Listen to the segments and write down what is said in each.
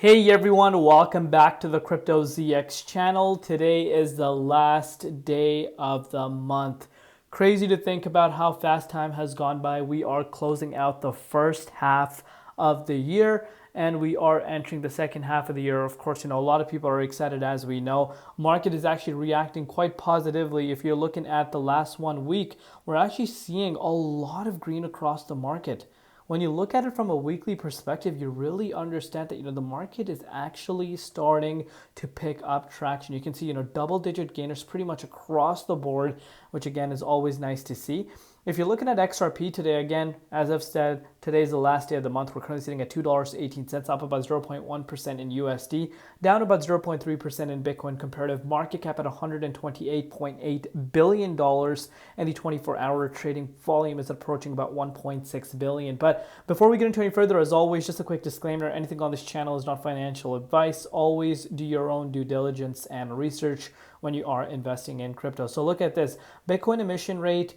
Hey everyone, welcome back to the Crypto ZX channel. Today is the last day of the month. Crazy to think about how fast time has gone by. We are closing out the first half of the year and we are entering the second half of the year. Of course, a lot of people are excited, as we know. Market is actually reacting quite positively. If you're looking at the last 1 week, we're actually seeing a lot of green across the market. When you look at it from a weekly perspective, you really understand that the market is actually starting to pick up traction. You can see double-digit gainers pretty much across the board, which again is always nice to see. If you're looking at XRP today, again, as I've said, today is the last day of the month. We're currently sitting at $2.18, up about 0.1% in USD, down about 0.3% in Bitcoin comparative. Market cap at $128.8 billion, and the 24-hour trading volume is approaching about 1.6 billion. But before we get into any further, as always, just a quick disclaimer: anything on this channel is not financial advice. Always do your own due diligence and research when you are investing in crypto. So look at this Bitcoin emission rate,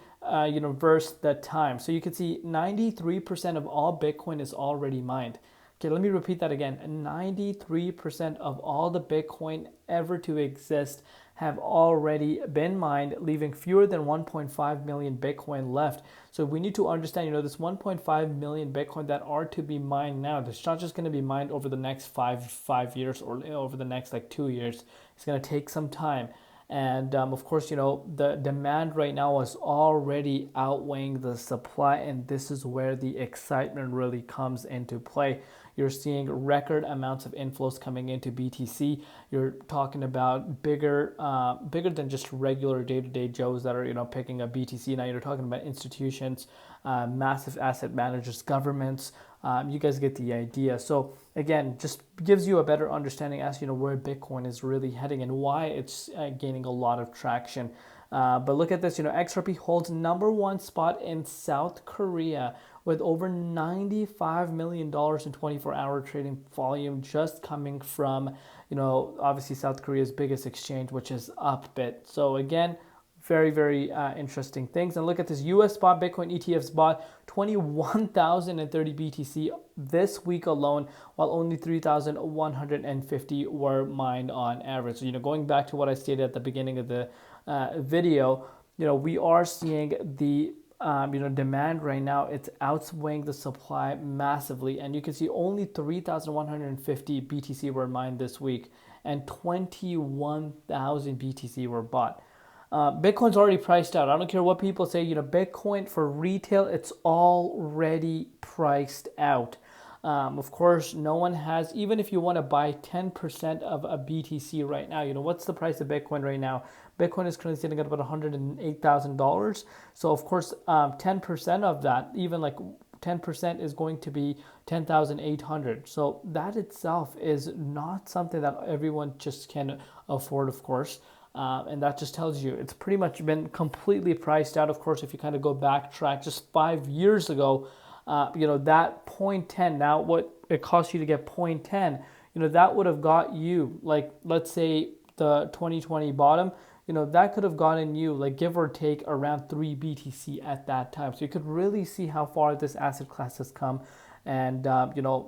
versus the time. So you can see 93% of all Bitcoin is already mined. Okay, let me repeat that again. 93% of all the Bitcoin ever to exist have already been mined, leaving fewer than 1.5 million Bitcoin left. So we need to understand, this 1.5 million Bitcoin that are to be mined now, it's not just going to be mined over the next five years or over the next 2 years. It's going to take some time. And of course, the demand right now is already outweighing the supply, and this is where the excitement really comes into play. You're seeing record amounts of inflows coming into BTC. You're talking about bigger than just regular day-to-day Joes that are picking up BTC. Now you're talking about institutions, massive asset managers, governments. You guys get the idea. So again, just gives you a better understanding as where Bitcoin is really heading and why it's gaining a lot of traction. But look at this, XRP holds #1 spot in South Korea with over $95 million in 24-hour trading volume just coming from, obviously South Korea's biggest exchange, which is Upbit. So again, very, very interesting things. And look at this US spot Bitcoin ETFs bought 21,030 BTC this week alone, while only 3,150 were mined on average. So, going back to what I stated at the beginning of the video, we are seeing the demand right now. It's outweighing the supply massively, and you can see only 3,150 BTC were mined this week, and 21,000 BTC were bought. Bitcoin's already priced out. I don't care what people say, Bitcoin for retail, it's already priced out. Of course, no one has, even if you want to buy 10% of a BTC right now, what's the price of Bitcoin right now? Bitcoin is currently sitting at about $108,000. So of course, 10% of that, even 10% is going to be 10,800. So that itself is not something that everyone just can afford, of course. And that just tells you it's pretty much been completely priced out. Of course, if you kind of go backtrack just 5 years ago, that 0.10, now what it costs you to get 0.10, that would have got you, let's say the 2020 bottom, that could have gotten you, give or take, around 3 BTC at that time. So you could really see how far this asset class has come. And,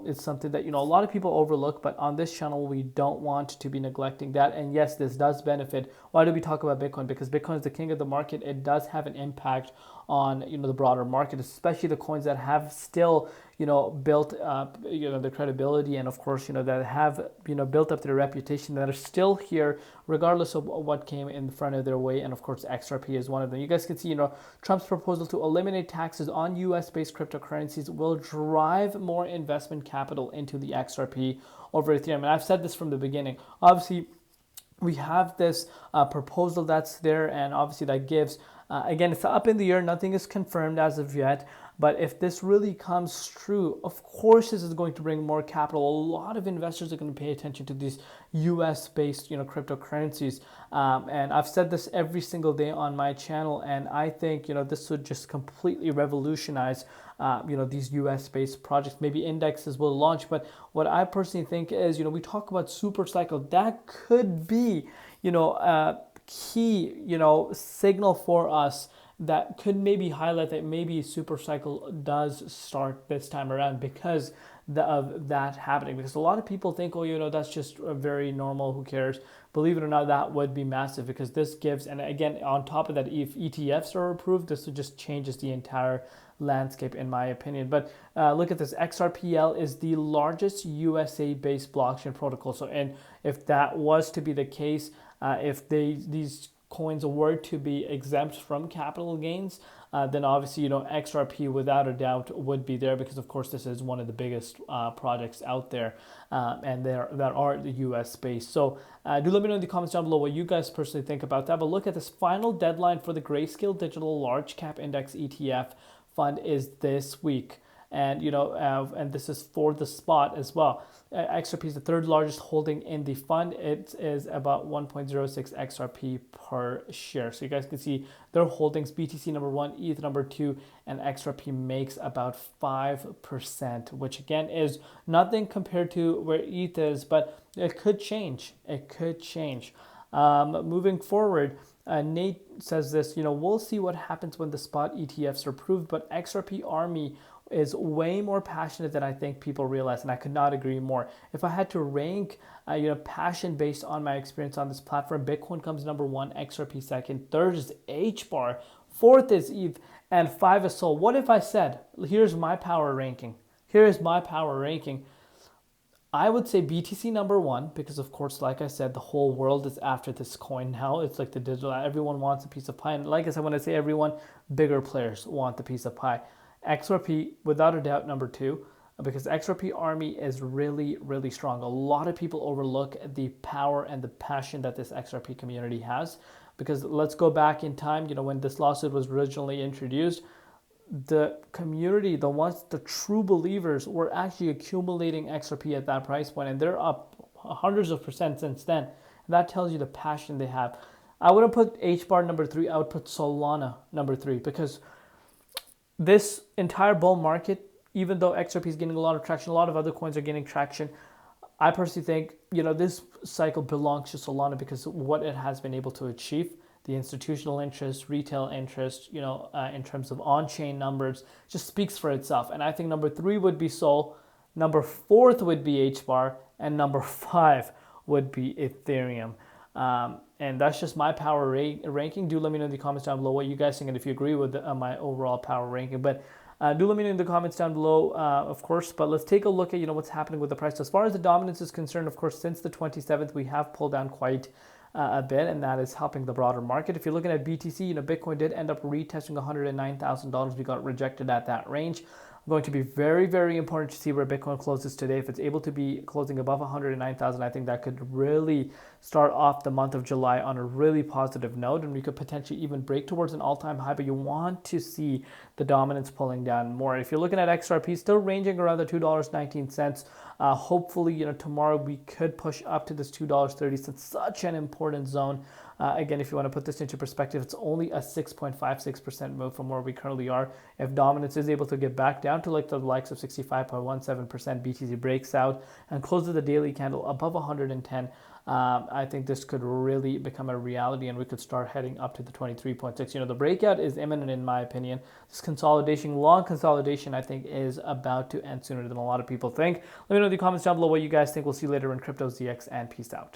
it's something that, a lot of people overlook, but on this channel, we don't want to be neglecting that. And yes, this does benefit. Why do we talk about Bitcoin? Because Bitcoin is the king of the market. It does have an impact on, the broader market, especially the coins that have still, built up, the credibility, and of course, that have, built up their reputation, that are still here, regardless of what came in front of their way. And of course, XRP is one of them. You guys can see, Trump's proposal to eliminate taxes on US-based cryptocurrencies will drive more investment capital into the XRP over Ethereum. And I've said this from the beginning. Obviously, we have this proposal that's there, and obviously that gives, again, it's up in the air. Nothing is confirmed as of yet. But if this really comes true, of course, this is going to bring more capital. A lot of investors are going to pay attention to these US-based, cryptocurrencies. And I've said this every single day on my channel, and I think, this would just completely revolutionize, these US-based projects. Maybe indexes will launch, but what I personally think is, we talk about super cycle. That could be, a key, signal for us that could maybe highlight that maybe super cycle does start this time around, because of that happening, because a lot of people think, oh, that's just very normal, who cares? Believe it or not, that would be massive, because this gives, and again, on top of that, if ETFs are approved, this just changes the entire landscape, in my opinion. But look at this. XRPL is the largest USA-based blockchain protocol. So, and if that was to be the case, if these coins were to be exempt from capital gains, then obviously, XRP without a doubt would be there, because of course this is one of the biggest projects out there, and that are the US based. So do let me know in the comments down below what you guys personally think about that. But look at this. Final deadline for the Grayscale Digital Large Cap Index ETF fund is this week. And and this is for the spot as well. XRP is the third largest holding in the fund. It is about 1.06 XRP per share. So you guys can see their holdings: BTC number 1, ETH number 2, and XRP makes about 5%, which again is nothing compared to where ETH is, but it could change. It could change. Moving forward, Nate says this, we'll see what happens when the spot ETFs are approved, but XRP Army is way more passionate than I think people realize, and I could not agree more. If I had to rank, passion based on my experience on this platform, Bitcoin comes number 1, XRP second, third is HBAR, fourth is ETH, and 5 is Sol. What if I said, here's my power ranking? Here is my power ranking. I would say BTC number 1, because of course, like I said, the whole world is after this coin now. It's like the digital, everyone wants a piece of pie. And like I said, when I say everyone, bigger players want the piece of pie. XRP, without a doubt, number 2, because XRP Army is really, really strong. A lot of people overlook the power and the passion that this XRP community has, because let's go back in time, when this lawsuit was originally introduced, the community, the true believers, were actually accumulating XRP at that price point, and they're up hundreds of percent since then. And that tells you the passion they have. I wouldn't put HBAR number 3, I would put Solana number 3, because this entire bull market, even though XRP is getting a lot of traction, a lot of other coins are getting traction, I personally think, this cycle belongs to Solana, because of what it has been able to achieve. The institutional interest, retail interest, in terms of on-chain numbers, just speaks for itself. And I think number 3 would be Sol, number 4 would be HBAR, and number 5 would be Ethereum. And that's just my power ranking. Do let me know in the comments down below what you guys think, and if you agree with my overall power ranking. But do let me know in the comments down below, of course. But let's take a look at what's happening with the price. As far as the dominance is concerned, of course, since the 27th, we have pulled down quite a bit, and that is helping the broader market. If you're looking at BTC, Bitcoin did end up retesting $109,000. We got rejected at that range. Going to be very, very important to see where Bitcoin closes today. If it's able to be closing above 109,000, I think that could really start off the month of July on a really positive note, and we could potentially even break towards an all-time high. But you want to see the dominance pulling down more. If you're looking at XRP, still ranging around the $2.19. Hopefully, tomorrow we could push up to this $2.30. Such an important zone. Again, if you want to put this into perspective, it's only a 6.56% move from where we currently are. If dominance is able to get back down to like the likes of 65.17%, BTC breaks out and closes the daily candle above 110, I think this could really become a reality, and we could start heading up to the 23.6. The breakout is imminent, in my opinion. This consolidation, long consolidation, I think is about to end sooner than a lot of people think. Let me know in the comments down below what you guys think. We'll see you later in Crypto ZX, and peace out.